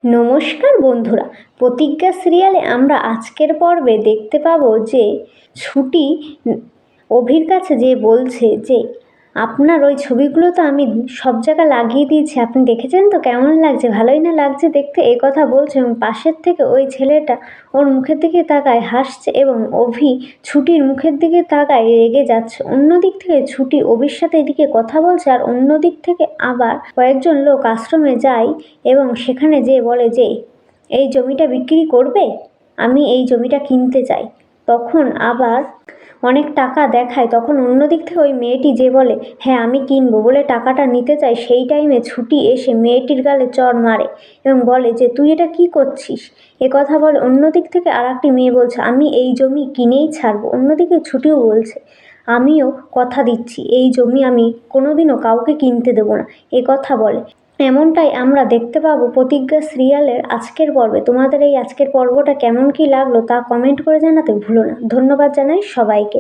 নমস্কার বন্ধুরা, প্রতিজ্ঞা সিরিয়ালে আমরা আজকের পর্বে দেখতে পাবো যে ছুটি অভির কাছে যে বলছে যে আপনার ওই ছবিগুলো তো আমি সব জায়গায় লাগিয়ে দিয়েছি, আপনি দেখেছেন তো কেমন লাগছে, ভালোই না লাগছে দেখতে, এ কথা বলছে এবং পাশের থেকে ওই ছেলেটা ওর মুখের দিকে তাকায় হাসছে এবং অভি ছুটির মুখের দিকে তাকায় রেগে যাচ্ছে। অন্যদিক থেকে ছুটি অভির সাথে এদিকে কথা বলছে আর অন্যদিক থেকে আবার কয়েকজন লোক আশ্রমে যায় এবং সেখানে যেয়ে বলে যে এই জমিটা বিক্রি করবে, আমি এই জমিটা কিনতে চাই। তখন আবার অনেক টাকা দেখায়, তখন অন্যদিক থেকে ওই মেয়েটি যে বলে হ্যাঁ আমি কিনবো বলে টাকাটা নিতে চাই, সেই টাইমে ছুটি এসে মেয়েটির গালে চড় মারে এবং বলে যে তুই এটা কি করছিস, এ কথা বলে। অন্যদিক থেকে আর একটি মেয়ে বলছে আমি এই জমি কিনেই ছাড়বো। অন্যদিকে ছুটিও বলছে আমিও কথা দিচ্ছি এই জমি আমি কোনোদিনও কাউকে কিনতে দেবো না, এ কথা বলে। এমনটাই আমরা দেখতে পাবো প্রতিজ্ঞা সিরিয়ালের আজকের পর্বে। তোমাদের এই আজকের পর্বটা কেমন কি লাগলো তা কমেন্ট করে জানাতে ভুলো না। ধন্যবাদ জানাই সবাইকে।